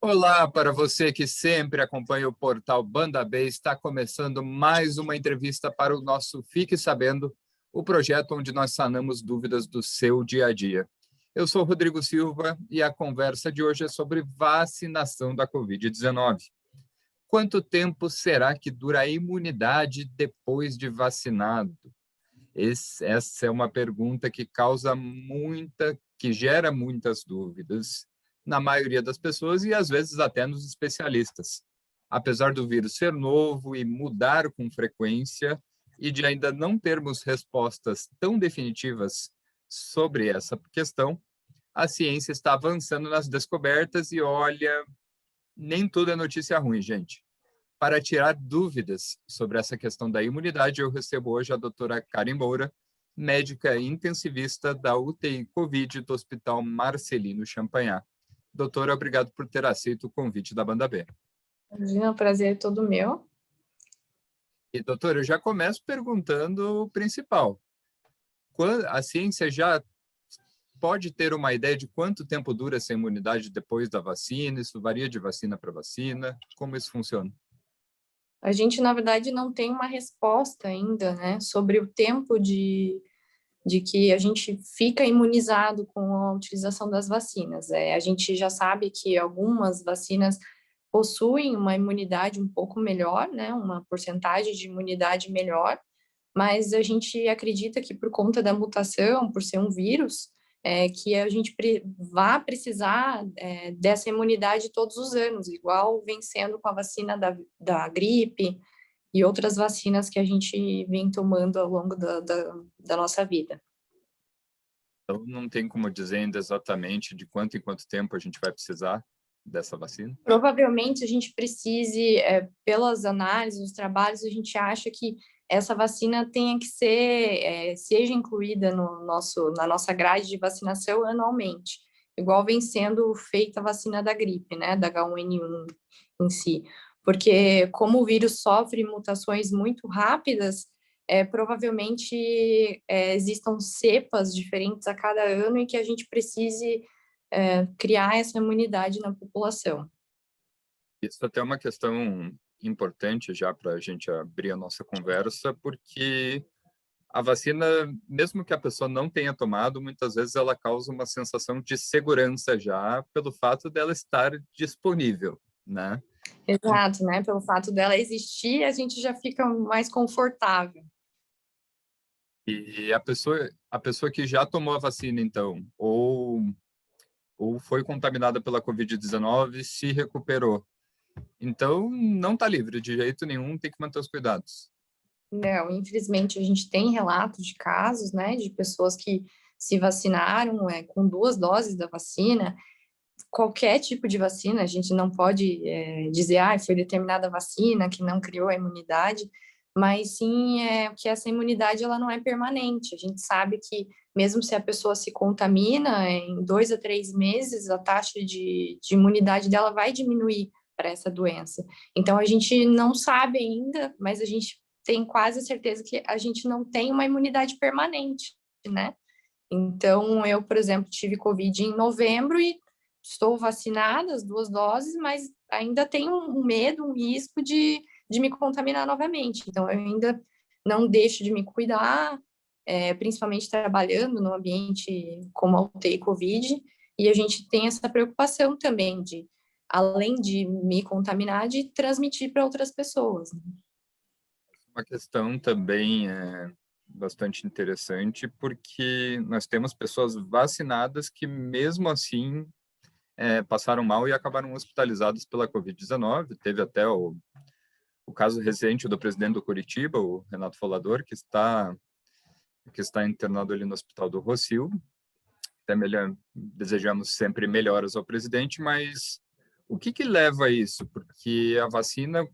Olá, para você que sempre acompanha o portal Banda B, está começando mais uma entrevista para o nosso Fique Sabendo, o projeto onde nós sanamos dúvidas do seu dia a dia. Eu sou Rodrigo Silva e a conversa de hoje é sobre vacinação da Covid-19. Quanto tempo será que dura a imunidade depois de vacinado? Essa é uma pergunta que gera muitas dúvidas na maioria das pessoas e às vezes até nos especialistas. Apesar do vírus ser novo e mudar com frequência e de ainda não termos respostas tão definitivas sobre essa questão, a ciência está avançando nas descobertas e olha, nem tudo é notícia ruim, gente. Para tirar dúvidas sobre essa questão da imunidade, eu recebo hoje a doutora Karen Moura, médica intensivista da UTI Covid do Hospital Marcelino Champagnat. Doutora, obrigado por ter aceito o convite da Banda B. Imagina, o prazer é todo meu. E, doutora, eu já começo perguntando o principal. A ciência já pode ter uma ideia de quanto tempo dura essa imunidade depois da vacina? Isso varia de vacina para vacina? Como isso funciona? A gente, na verdade, não tem uma resposta ainda, né, sobre o tempo de que a gente fica imunizado com a utilização das vacinas. A gente já sabe que algumas vacinas possuem uma imunidade um pouco melhor, né, uma porcentagem de imunidade melhor, mas a gente acredita que por conta da mutação, por ser um vírus, que a gente vai precisar dessa imunidade todos os anos, igual vem sendo com a vacina da gripe e outras vacinas que a gente vem tomando ao longo da nossa vida. Então, não tem como dizer ainda exatamente de quanto em quanto tempo a gente vai precisar dessa vacina? Provavelmente a gente precise, pelas análises, os trabalhos, a gente acha que essa vacina tenha que seja incluída na nossa grade de vacinação anualmente, igual vem sendo feita a vacina da gripe, né, da H1N1 em si. Porque como o vírus sofre mutações muito rápidas, provavelmente existam cepas diferentes a cada ano e que a gente precise criar essa imunidade na população. Isso até é uma questão importante já para a gente abrir a nossa conversa, porque a vacina, mesmo que a pessoa não tenha tomado, muitas vezes ela causa uma sensação de segurança já pelo fato dela estar disponível, né? Exato, né? Pelo fato dela existir, a gente já fica mais confortável. E a pessoa que já tomou a vacina, então, ou foi contaminada pela Covid-19, se recuperou. Então, não está livre de jeito nenhum, tem que manter os cuidados. Não, infelizmente a gente tem relatos de casos, né, de pessoas que se vacinaram com 2 doses da vacina, qualquer tipo de vacina, a gente não pode dizer, foi determinada vacina que não criou a imunidade, mas sim que essa imunidade ela não é permanente. A gente sabe que mesmo se a pessoa se contamina, em 2 a 3 meses a taxa de imunidade dela vai diminuir para essa doença. Então a gente não sabe ainda, mas a gente tem quase certeza que a gente não tem uma imunidade permanente, né? Então, eu, por exemplo, tive Covid em novembro e estou vacinada, as 2 doses, mas ainda tenho um medo, um risco de me contaminar novamente. Então, eu ainda não deixo de me cuidar, principalmente trabalhando no ambiente como a UTI Covid, e a gente tem essa preocupação também de, além de me contaminar, de transmitir para outras pessoas. Uma questão também bastante interessante, porque nós temos pessoas vacinadas que, mesmo assim, passaram mal e acabaram hospitalizadas pela Covid-19. Teve até o caso recente do presidente do Curitiba, o Renato Folador, que está internado ali no Hospital do Rossio. Até desejamos sempre melhoras ao presidente, mas o que leva a isso? Porque a vacina,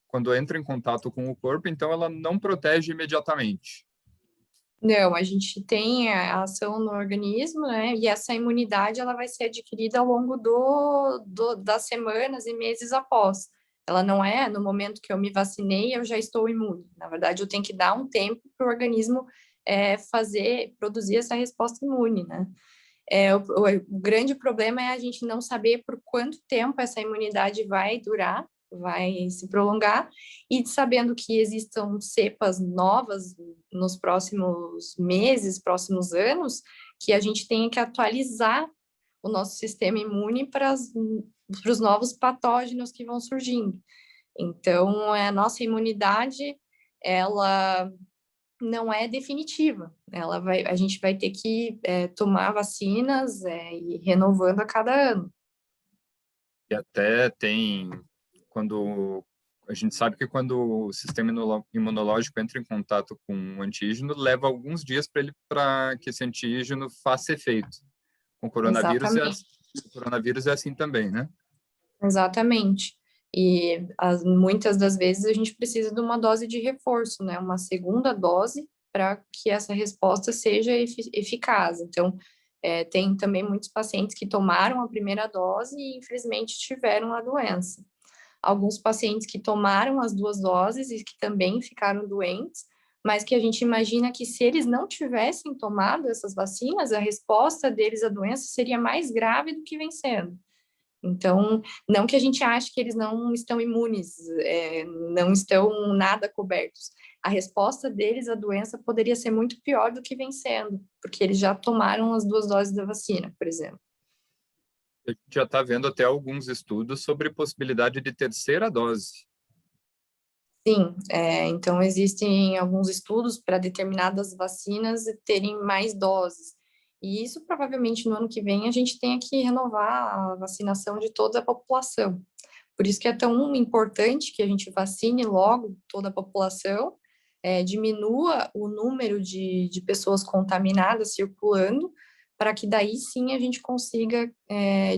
quando entra em contato com o corpo, então ela não protege imediatamente. Não, a gente tem a ação no organismo, né? E essa imunidade ela vai ser adquirida ao longo das semanas e meses após. Ela não é no momento que eu me vacinei, eu já estou imune. Na verdade, eu tenho que dar um tempo para o organismo produzir essa resposta imune, né? O grande problema é a gente não saber por quanto tempo essa imunidade vai durar, vai se prolongar, e sabendo que existam cepas novas nos próximos meses, próximos anos, que a gente tenha que atualizar o nosso sistema imune para os novos patógenos que vão surgindo. Então, a nossa imunidade, ela não é definitiva. A gente vai ter que tomar vacinas e renovando a cada ano. E até tem, quando a gente sabe que quando o sistema imunológico entra em contato com um antígeno, leva alguns dias para que esse antígeno faça efeito. Com o coronavírus o coronavírus é assim também, né? Exatamente. E muitas das vezes a gente precisa de uma dose de reforço, né? Uma segunda dose para que essa resposta seja eficaz. Então, tem também muitos pacientes que tomaram a primeira dose e, infelizmente, tiveram a doença. Alguns pacientes que tomaram as 2 doses e que também ficaram doentes, mas que a gente imagina que se eles não tivessem tomado essas vacinas, a resposta deles à doença seria mais grave do que vem sendo. Então, não que a gente ache que eles não estão imunes, não estão nada cobertos. A resposta deles à doença poderia ser muito pior do que vem sendo, porque eles já tomaram as 2 doses da vacina, por exemplo. A gente já está vendo até alguns estudos sobre possibilidade de terceira dose. Sim, então existem alguns estudos para determinadas vacinas terem mais doses. E isso provavelmente no ano que vem a gente tenha que renovar a vacinação de toda a população. Por isso que é tão importante que a gente vacine logo toda a população, diminua o número de pessoas contaminadas circulando, para que daí sim a gente consiga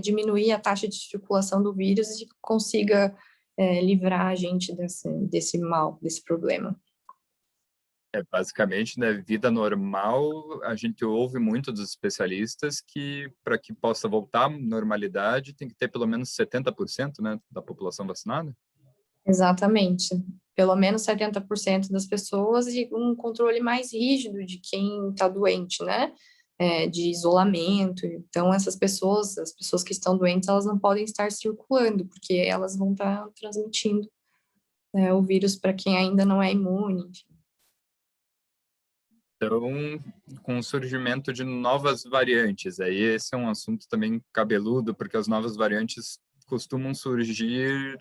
diminuir a taxa de circulação do vírus e consiga livrar a gente desse mal, desse problema. Basicamente, na vida normal, a gente ouve muito dos especialistas que, para que possa voltar à normalidade, tem que ter pelo menos 70%, né, da população vacinada? Exatamente. Pelo menos 70% das pessoas e um controle mais rígido de quem está doente, né? De isolamento. Então, essas pessoas, as pessoas que estão doentes, elas não podem estar circulando, porque elas vão estar transmitindo o vírus para quem ainda não é imune, enfim. Então, com o surgimento de novas variantes, aí esse é um assunto também cabeludo, porque as novas variantes costumam surgir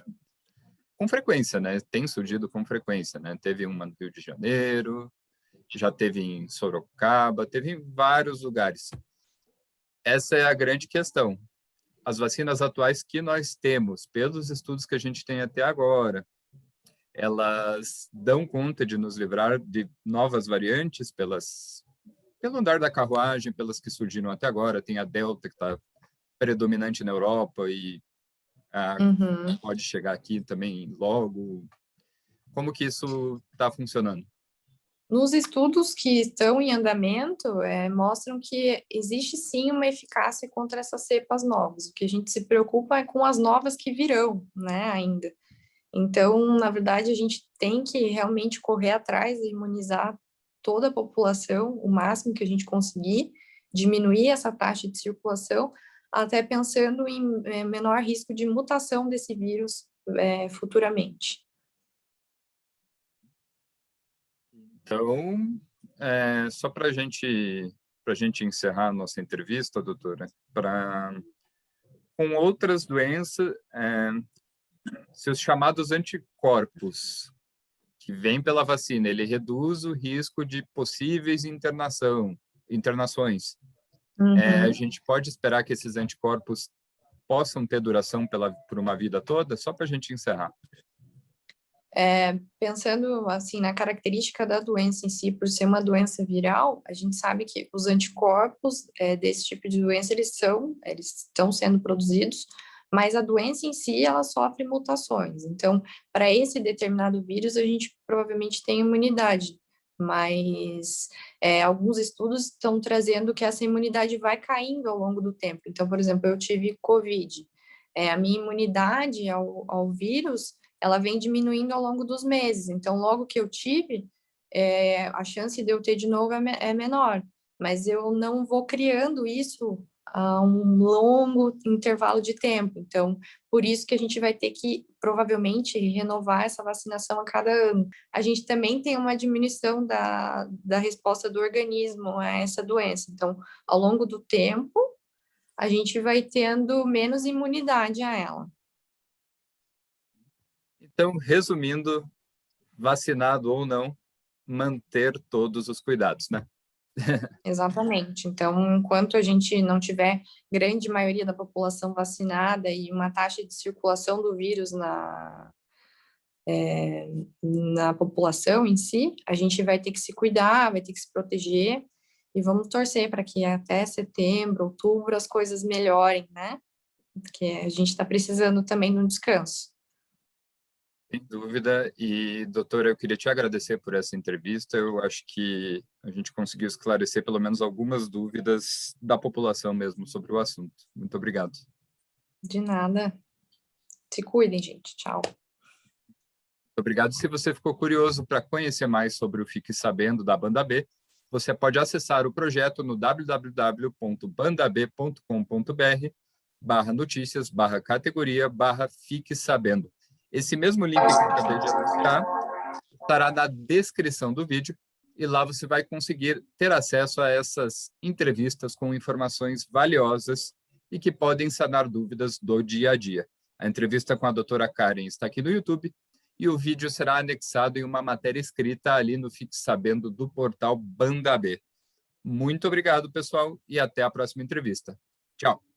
com frequência, né? Tem surgido com frequência, né? Teve uma no Rio de Janeiro, já teve em Sorocaba, teve em vários lugares. Essa é a grande questão. As vacinas atuais que nós temos, pelos estudos que a gente tem até agora, elas dão conta de nos livrar de novas variantes pelo andar da carruagem, pelas que surgiram até agora. Tem a Delta, que está predominante na Europa e pode chegar aqui também logo. Como que isso está funcionando? Nos estudos que estão em andamento, mostram que existe sim uma eficácia contra essas cepas novas. O que a gente se preocupa é com as novas que virão, né, ainda. Então, na verdade, a gente tem que realmente correr atrás e imunizar toda a população, o máximo que a gente conseguir, diminuir essa taxa de circulação, até pensando em menor risco de mutação desse vírus futuramente. Então, só para a gente encerrar a nossa entrevista, doutora, com outras doenças, seus chamados anticorpos que vêm pela vacina, ele reduz o risco de possíveis internações. A gente pode esperar que esses anticorpos possam ter duração por uma vida toda? Só para a gente encerrar. Pensando assim na característica da doença em si, por ser uma doença viral, a gente sabe que os anticorpos desse tipo de doença eles estão sendo produzidos, mas a doença em si ela sofre mutações. Então, para esse determinado vírus a gente provavelmente tem imunidade, mas alguns estudos estão trazendo que essa imunidade vai caindo ao longo do tempo. Então, por exemplo, eu tive COVID, a minha imunidade ao vírus ela vem diminuindo ao longo dos meses. Então, logo que eu tive, a chance de eu ter de novo é menor. Mas eu não vou criando isso a um longo intervalo de tempo. Então, por isso que a gente vai ter que, provavelmente, renovar essa vacinação a cada ano. A gente também tem uma diminuição da resposta do organismo a essa doença. Então, ao longo do tempo, a gente vai tendo menos imunidade a ela. Então, resumindo, vacinado ou não, manter todos os cuidados, né? Exatamente. Então, enquanto a gente não tiver grande maioria da população vacinada e uma taxa de circulação do vírus na população em si, a gente vai ter que se cuidar, vai ter que se proteger e vamos torcer para que até setembro, outubro, as coisas melhorem, né? Porque a gente está precisando também de um descanso. Sem dúvida. E, doutora, eu queria te agradecer por essa entrevista. Eu acho que a gente conseguiu esclarecer pelo menos algumas dúvidas da população mesmo sobre o assunto. Muito obrigado. De nada. Se cuidem, gente. Tchau. Obrigado. Se você ficou curioso para conhecer mais sobre o Fique Sabendo da Banda B, você pode acessar o projeto no www.bandab.com.br/notícias/categoria/Fique Sabendo. Esse mesmo link que eu acabei de anunciar estará na descrição do vídeo e lá você vai conseguir ter acesso a essas entrevistas com informações valiosas e que podem sanar dúvidas do dia a dia. A entrevista com a doutora Karen está aqui no YouTube e o vídeo será anexado em uma matéria escrita ali no Fique Sabendo do portal Banda B. Muito obrigado, pessoal, e até a próxima entrevista. Tchau.